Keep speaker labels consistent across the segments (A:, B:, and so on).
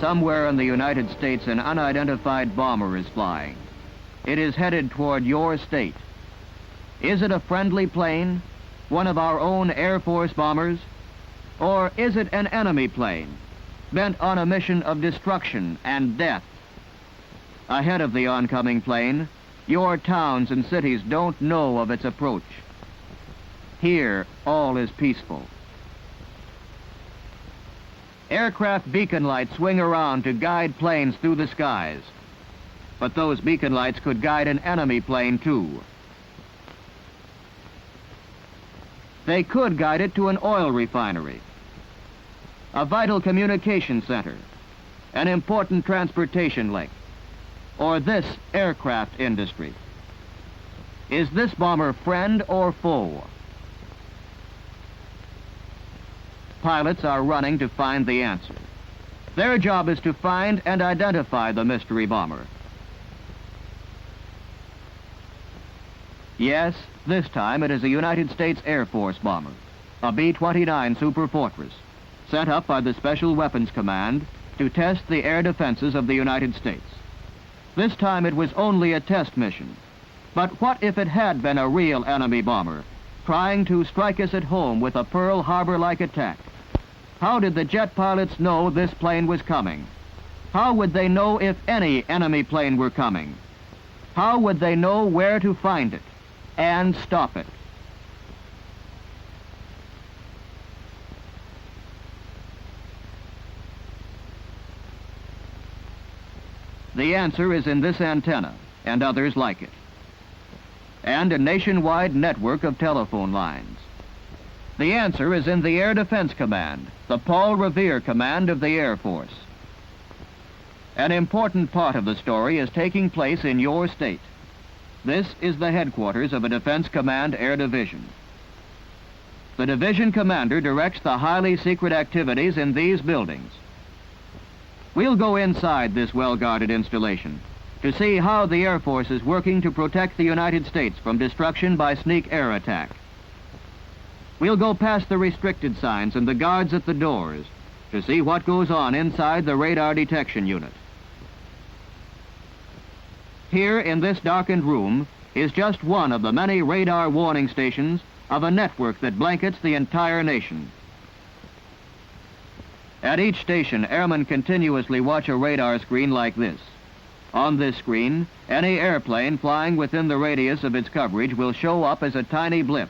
A: somewhere in the United States an unidentified bomber is flying. It is headed toward your state. Is it a friendly plane, one of our own Air Force bombers, or is it an enemy plane, bent on a mission of destruction and death? Ahead of the oncoming plane, your towns and cities don't know of its approach. Here, all is peaceful. Aircraft beacon lights swing around to guide planes through the skies. But those beacon lights could guide an enemy plane, too. They could guide it to an oil refinery, a vital communication center, an important transportation link, or this aircraft industry. Is this bomber friend or foe? Pilots are running to find the answer. Their job is to find and identify the mystery bomber. Yes, this time it is a United States Air Force bomber, a B-29 Super Fortress, sent up by the Special Weapons Command to test the air defenses of the United States. This time it was only a test mission. But what if it had been a real enemy bomber, trying to strike us at home with a Pearl Harbor-like attack? How did the jet pilots know this plane was coming? How would they know if any enemy plane were coming? How would they know where to find it and stop it? The answer is in this antenna and others like it, and a nationwide network of telephone lines. The answer is in the Air Defense Command, the Paul Revere Command of the Air Force. An important part of the story is taking place in your state. This is the headquarters of a Defense Command Air Division. The division commander directs the highly secret activities in these buildings. We'll go inside this well-guarded installation to see how the Air Force is working to protect the United States from destruction by sneak air attack. We'll go past the restricted signs and the guards at the doors to see what goes on inside the radar detection unit. Here in this darkened room is just one of the many radar warning stations of a network that blankets the entire nation. At each station, airmen continuously watch a radar screen like this. On this screen, any airplane flying within the radius of its coverage will show up as a tiny blip.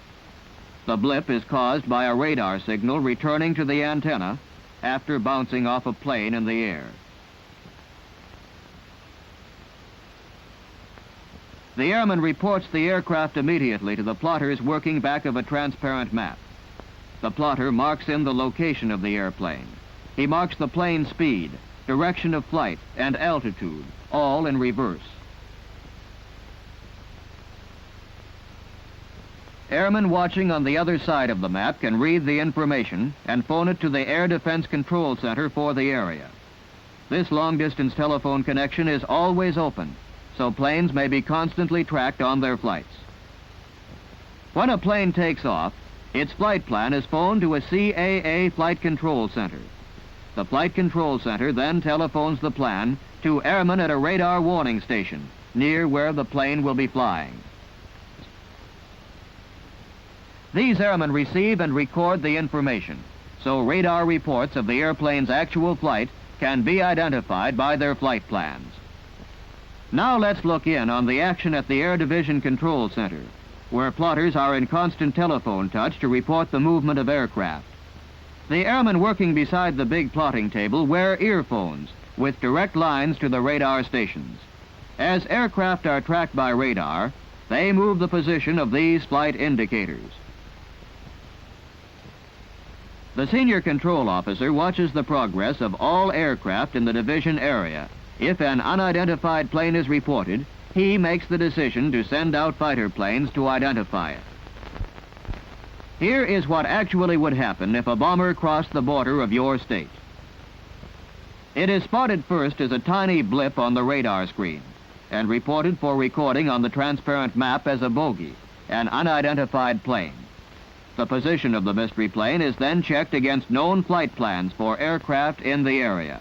A: The blip is caused by a radar signal returning to the antenna after bouncing off a plane in the air. The airman reports the aircraft immediately to the plotters working back of a transparent map. The plotter marks in the location of the airplane. He marks the plane's speed, direction of flight, and altitude, all in reverse. Airmen watching on the other side of the map can read the information and phone it to the Air Defense Control Center for the area. This long-distance telephone connection is always open, so planes may be constantly tracked on their flights. When a plane takes off, its flight plan is phoned to a CAA Flight Control Center. The Flight Control Center then telephones the plan to airmen at a radar warning station near where the plane will be flying. These airmen receive and record the information, so radar reports of the airplane's actual flight can be identified by their flight plans. Now let's look in on the action at the Air Division Control Center, where plotters are in constant telephone touch to report the movement of aircraft. The airmen working beside the big plotting table wear earphones with direct lines to the radar stations. As aircraft are tracked by radar, they move the position of these flight indicators. The senior control officer watches the progress of all aircraft in the division area. If an unidentified plane is reported, he makes the decision to send out fighter planes to identify it. Here is what actually would happen if a bomber crossed the border of your state. It is spotted first as a tiny blip on the radar screen and reported for recording on the transparent map as a bogey, an unidentified plane. The position of the mystery plane is then checked against known flight plans for aircraft in the area.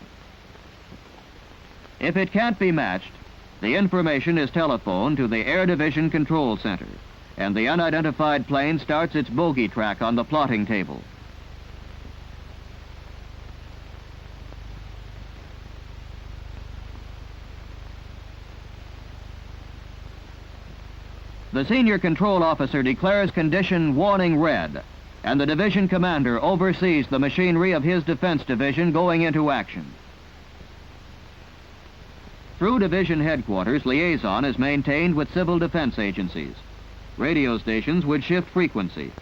A: If it can't be matched, the information is telephoned to the Air Division Control Center, and the unidentified plane starts its bogey track on the plotting table. The senior control officer declares condition warning red, and the division commander oversees the machinery of his defense division going into action. Through division headquarters, liaison is maintained with civil defense agencies. Radio stations would shift frequency.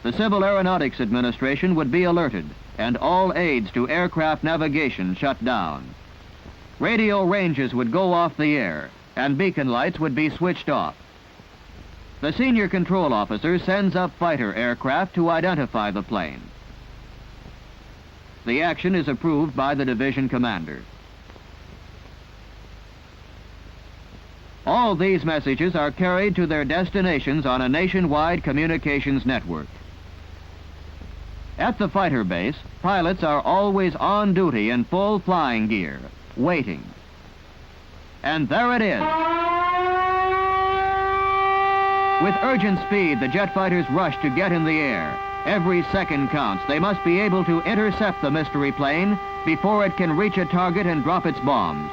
A: The Civil Aeronautics Administration would be alerted, and all aids to aircraft navigation shut down. Radio ranges would go off the air, and beacon lights would be switched off. The senior control officer sends up fighter aircraft to identify the plane. The action is approved by the division commander. All these messages are carried to their destinations on a nationwide communications network. At the fighter base, pilots are always on duty in full flying gear, waiting. And there it is. With urgent speed, the jet fighters rush to get in the air. Every second counts. They must be able to intercept the mystery plane before it can reach a target and drop its bombs.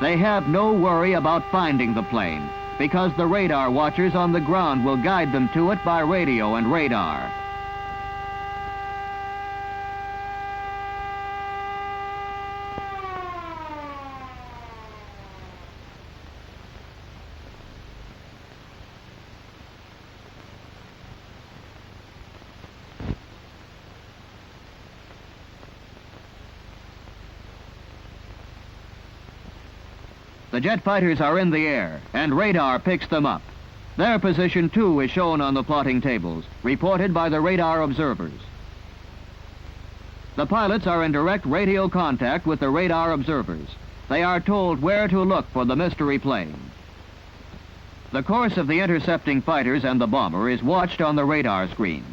A: They have no worry about finding the plane, because the radar watchers on the ground will guide them to it by radio and radar. The jet fighters are in the air, and radar picks them up. Their position, too, is shown on the plotting tables, reported by the radar observers. The pilots are in direct radio contact with the radar observers. They are told where to look for the mystery plane. The course of the intercepting fighters and the bomber is watched on the radar screen.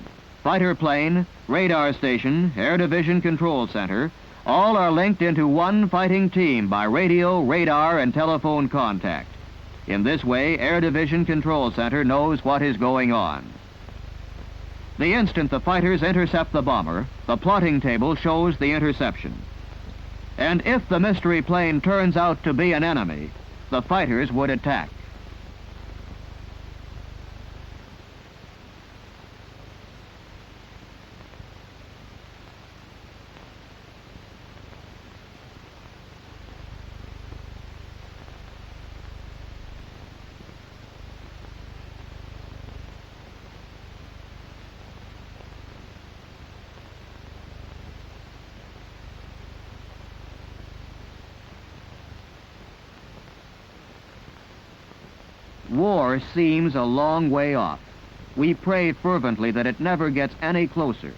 A: Fighter plane, radar station, Air Division Control Center, all are linked into one fighting team by radio, radar, and telephone contact. In this way, Air Division Control Center knows what is going on. The instant the fighters intercept the bomber, the plotting table shows the interception. And if the mystery plane turns out to be an enemy, the fighters would attack. War seems a long way off. We pray fervently that it never gets any closer.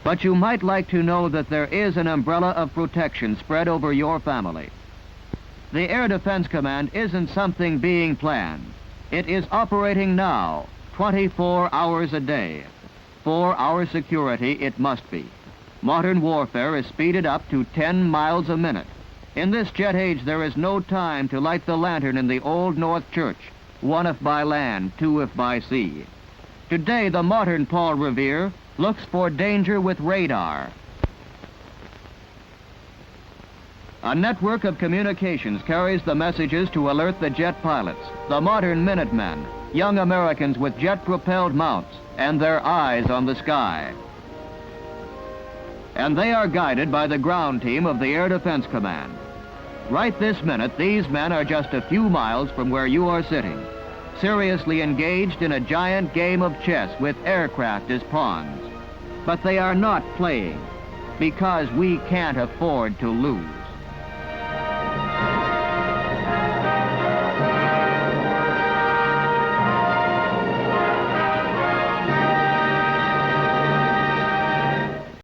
A: But you might like to know that there is an umbrella of protection spread over your family. The Air Defense Command isn't something being planned. It is operating now, 24 hours a day. For our security, it must be. Modern warfare is speeded up to 10 miles a minute. In this jet age, there is no time to light the lantern in the Old North Church, one if by land, two if by sea. Today, the modern Paul Revere looks for danger with radar. A network of communications carries the messages to alert the jet pilots, the modern Minutemen, young Americans with jet-propelled mounts, and their eyes on the sky. And they are guided by the ground team of the Air Defense Command. Right this minute, these men are just a few miles from where you are sitting, seriously engaged in a giant game of chess with aircraft as pawns. But they are not playing, because we can't afford to lose.